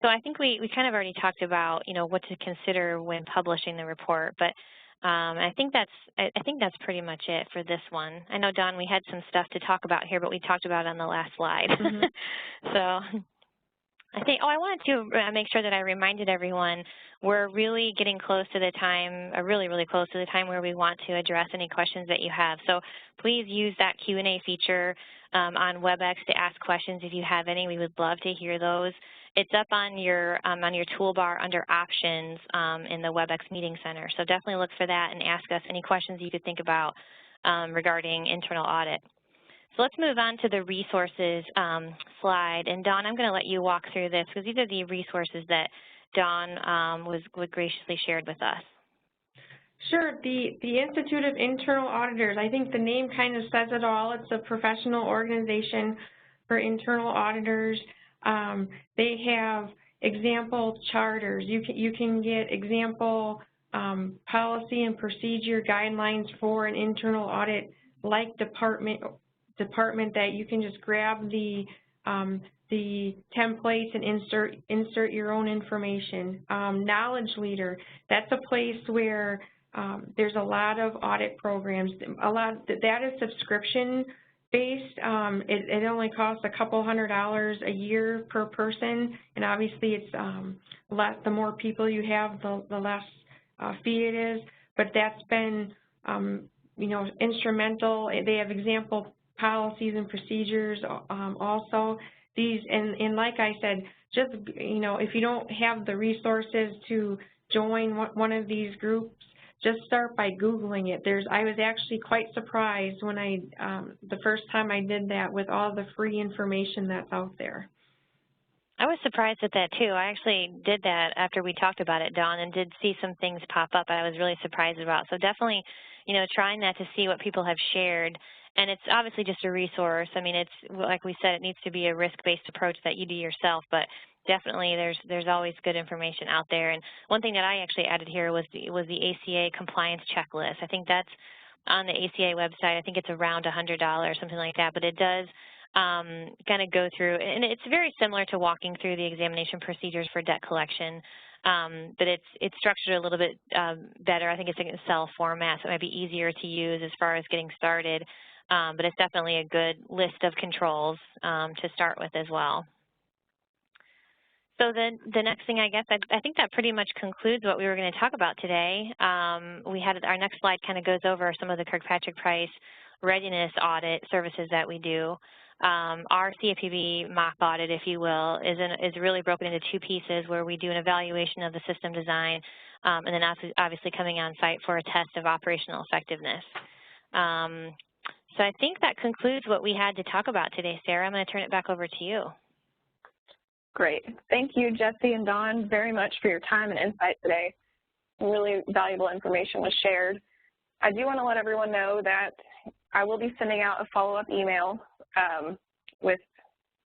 So I think we kind of already talked about, you know, what to consider when publishing the report, but I think that's pretty much it for this one. I know, Dawn, we had some stuff to talk about here, but we talked about it on the last slide. So I think, I wanted to make sure that I reminded everyone we're really getting close to the time, really, really close to the time where we want to address any questions that you have. So please use that Q&A feature on WebEx to ask questions if you have any. We would love to hear those. It's up on your toolbar under Options in the WebEx Meeting Center. So definitely look for that and ask us any questions you could think about regarding internal audit. So let's move on to the resources slide. And Dawn, I'm going to let you walk through this because these are the resources that Dawn would graciously shared with us. Sure. The Institute of Internal Auditors, I think the name kind of says it all. It's a professional organization for internal auditors. They have example charters. You can get example policy and procedure guidelines for an internal audit like department that you can just grab the templates and insert your own information. Knowledge Leader, that's a place where there's a lot of audit programs. That is subscription based. It only costs a couple $100 a year per person, and obviously it's the more people you have, the less fee it is. But that's been you know, instrumental. They have example policies and procedures also. These and like I said, just, you know, if you don't have the resources to join one of these groups, just start by Googling it. I was actually quite surprised when the first time I did that with all the free information that's out there. I was surprised at that too. I actually did that after we talked about it, Dawn, and did see some things pop up I was really surprised about. So definitely, you know, trying that to see what people have shared. And it's obviously just a resource. I mean, it's like we said, it needs to be a risk-based approach that you do yourself, but definitely there's always good information out there. And one thing that I actually added here was the ACA compliance checklist. I think that's on the ACA website. I think it's around $100, something like that, but it does kind of go through, and it's very similar to walking through the examination procedures for debt collection, but it's structured a little bit better. I think it's in Excel format, so it might be easier to use as far as getting started, but it's definitely a good list of controls to start with as well. So the next thing, I guess, I think that pretty much concludes what we were going to talk about today. We had our next slide kind of goes over some of the Kirkpatrick Price readiness audit services that we do. Our CFPB mock audit, if you will, is really broken into two pieces where we do an evaluation of the system design and then obviously coming on site for a test of operational effectiveness. So I think that concludes what we had to talk about today, Sarah. I'm going to turn it back over to you. Great. Thank you, Jesse and Dawn, very much for your time and insight today. Really valuable information was shared. I do want to let everyone know that I will be sending out a follow-up email with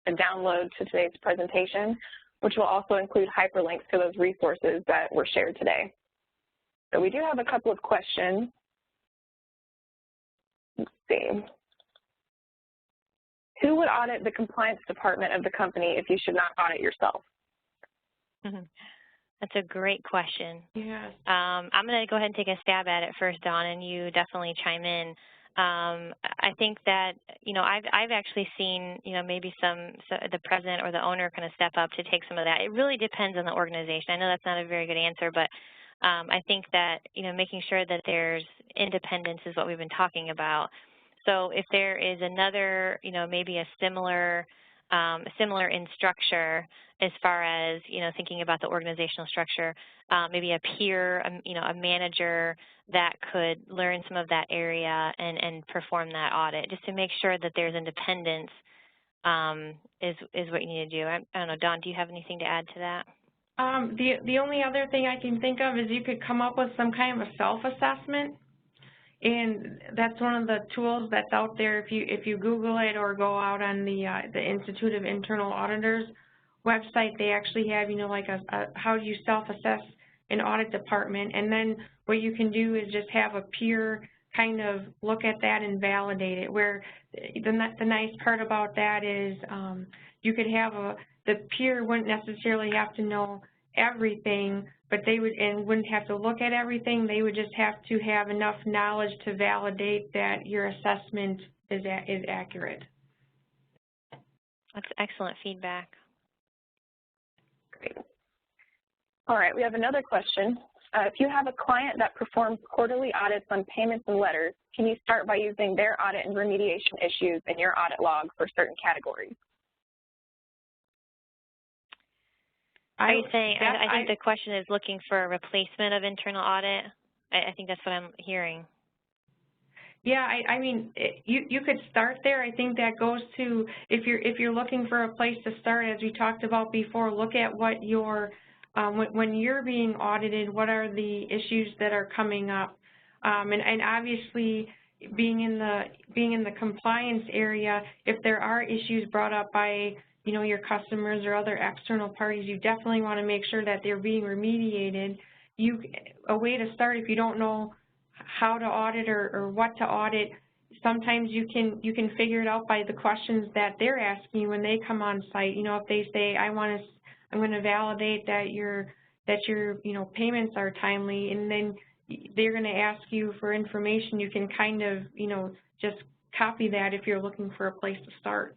a download to today's presentation, which will also include hyperlinks to those resources that were shared today. So we do have a couple of questions. Let's see. Who would audit the compliance department of the company if you should not audit yourself? That's a great question. Yes. I'm going to go ahead and take a stab at it first, Dawn, and you definitely chime in. I think that, I've actually seen, maybe the president or the owner kind of step up to take some of that. It really depends on the organization. I know that's not a very good answer, but I think that, making sure that there's independence is what we've been talking about. So if there is another, maybe a similar in structure as far as, thinking about the organizational structure, maybe a peer, a manager that could learn some of that area and perform that audit, just to make sure that there's independence is what you need to do. I don't know, Dawn, do you have anything to add to that? The only other thing I can think of is you could come up with some kind of a self-assessment. And that's one of the tools that's out there. If you Google it or go out on the Institute of Internal Auditors website, they actually have, like a how do you self-assess an audit department. And then what you can do is just have a peer kind of look at that and validate it. Where the nice part about that is you could have the peer wouldn't necessarily have to know everything, but they wouldn't have to look at everything. They would just have to have enough knowledge to validate that your assessment is accurate. That's excellent feedback. Great. All right, we have another question. If you have a client that performs quarterly audits on payments and letters, can you start by using their audit and remediation issues in your audit log for certain categories? Are you saying, I think the question is looking for a replacement of internal audit? I think that's what I'm hearing. Yeah, I mean, you could start there. I think that goes to, if you're looking for a place to start, as we talked about before, look at what your, when you're being audited, what are the issues that are coming up? And obviously, being in the compliance area, if there are issues brought up by your customers or other external parties, you definitely want to make sure that they're being remediated. A way to start, if you don't know how to audit or what to audit, sometimes you can figure it out by the questions that they're asking you when they come on site. If they say, I'm going to validate that your payments are timely, and then they're going to ask you for information, you can kind of just copy that if you're looking for a place to start.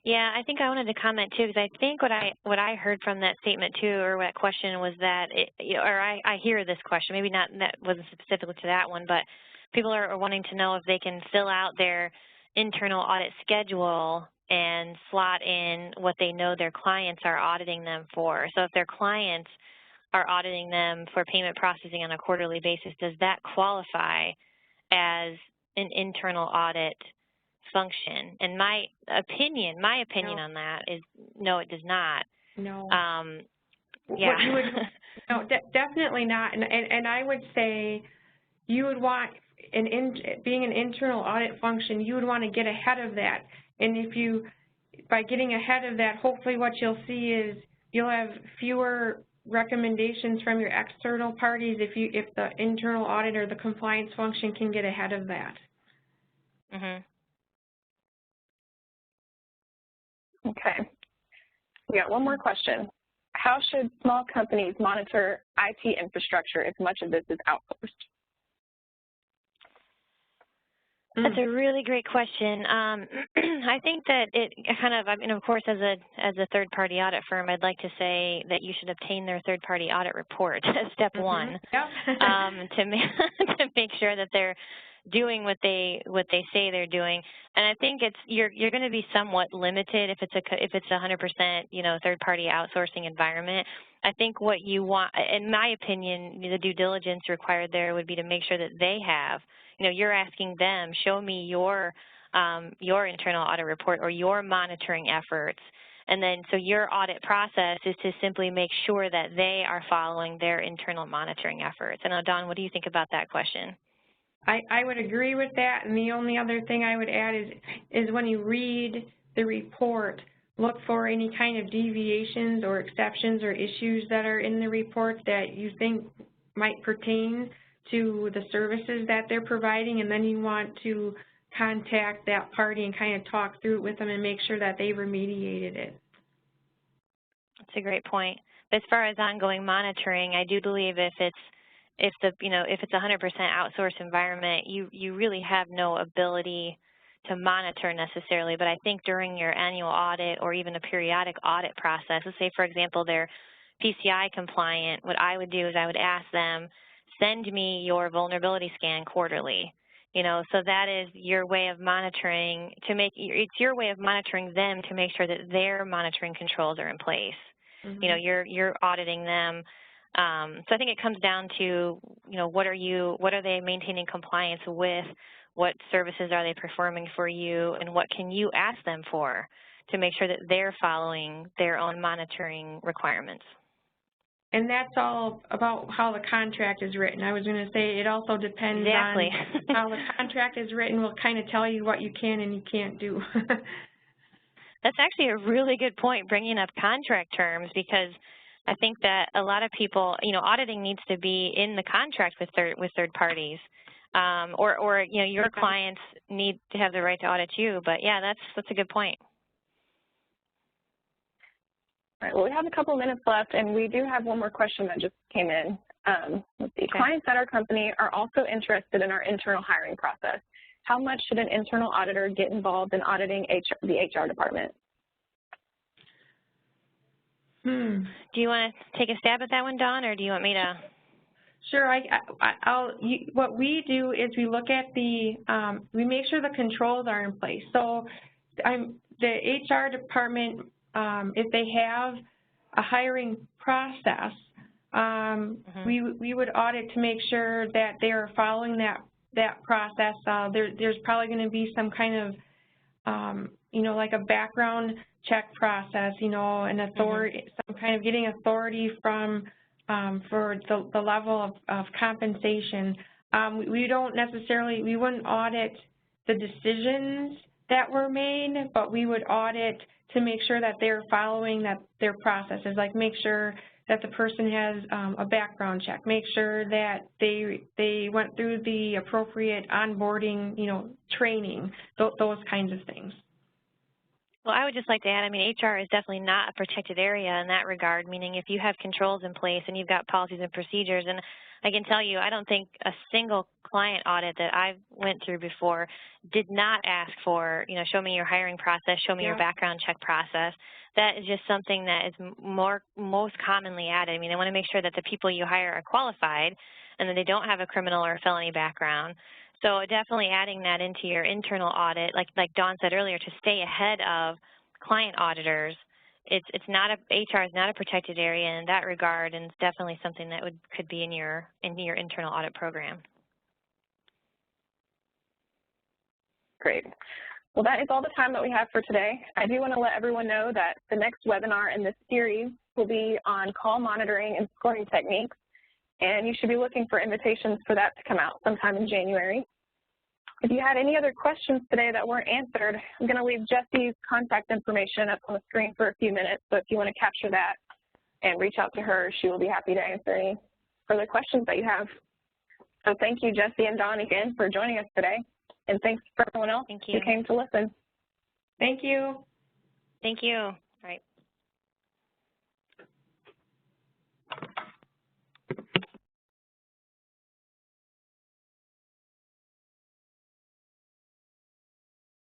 Yeah, I think I wanted to comment too, because I think what I heard from that statement too, or that question, was that, I hear this question, maybe not, that wasn't specifically to that one, but people are wanting to know if they can fill out their internal audit schedule and slot in what they know their clients are auditing them for. So if their clients are auditing them for payment processing on a quarterly basis, does that qualify as an internal audit function? And my opinion No. on that is no, it does not. No. Yeah. No, definitely not. And I would say you would want, being an internal audit function, you would want to get ahead of that. And by getting ahead of that, hopefully what you'll see is you'll have fewer recommendations from your external parties if the internal audit or the compliance function can get ahead of that. Mhm. Okay. We got one more question. How should small companies monitor IT infrastructure if much of this is outsourced? That's a really great question. I think that it kind of, of course, as a third-party audit firm, I'd like to say that you should obtain their third-party audit report as step one, Yep. to make sure that they're doing what they say they're doing. And I think you're going to be somewhat limited if it's 100%, you know, third-party outsourcing environment. I think what you want, in my opinion, the due diligence required there would be to make sure that they have, you know, you're asking them, show me your internal audit report or your monitoring efforts. And then, so your audit process is to simply make sure that they are following their internal monitoring efforts. And Dawn, what do you think about that question? I would agree with that, and the only other thing I would add is when you read the report, look for any kind of deviations or exceptions or issues that are in the report that you think might pertain to the services that they're providing, and then you want to contact that party and kind of talk through it with them and make sure that they remediated it. That's a great point. As far as ongoing monitoring, I do believe if it's a 100% outsourced environment, you really have no ability to monitor necessarily. But I think during your annual audit or even a periodic audit process, let's say, for example, they're PCI compliant, what I would do is I would ask them, send me your vulnerability scan quarterly. You know, so that is your way of monitoring it's your way of monitoring them to make sure that their monitoring controls are in place. Mm-hmm. You know, you're auditing them. So I think it comes down to, you know, what are they maintaining compliance with, what services are they performing for you, and what can you ask them for to make sure that they're following their own monitoring requirements. And that's all about how the contract is written. I was going to say it also depends exactly. on how the contract is written will kind of tell you what you can and you can't do. That's actually a really good point, bringing up contract terms, because I think that a lot of people, you know, auditing needs to be in the contract with third parties, or you know, your clients need to have the right to audit you. But yeah, that's a good point. All right, well, we have a couple minutes left, and we do have one more question that just came in. Let's see. Okay. Clients at our company are also interested in our internal hiring process. How much should an internal auditor get involved in auditing the HR department? Do you want to take a stab at that one, Dawn, or do you want me to? Sure. What we do is we look at we make sure the controls are in place. So the HR department, if they have a hiring process, we would audit to make sure that they are following that process. There's probably going to be some kind of, you know, like a background check process, you know, an authority, some kind of getting authority from for the level of compensation. We wouldn't audit the decisions that were made, but we would audit to make sure that they're following their processes, like make sure that the person has a background check, make sure that they went through the appropriate onboarding, you know, training, those kinds of things. Well, I would just like to add, I mean, HR is definitely not a protected area in that regard, meaning if you have controls in place and you've got policies and procedures, and I can tell you, I don't think a single client audit that I've went through before did not ask for, you know, show me your hiring process, show me your background check process. That is just something that is most commonly added. I mean, they want to make sure that the people you hire are qualified and that they don't have a criminal or felony background. So definitely adding that into your internal audit, like Dawn said earlier, to stay ahead of client auditors. It's not HR is not a protected area in that regard, and it's definitely something that could be in your internal audit program. Great. Well, that is all the time that we have for today. I do want to let everyone know that the next webinar in this series will be on call monitoring and scoring techniques, and you should be looking for invitations for that to come out sometime in January. If you had any other questions today that weren't answered, I'm going to leave Jessie's contact information up on the screen for a few minutes, so if you want to capture that and reach out to her, she will be happy to answer any further questions that you have. So thank you, Jessie and Dawn, again for joining us today, and thanks for everyone else who came to listen. Thank you. Thank you. All right.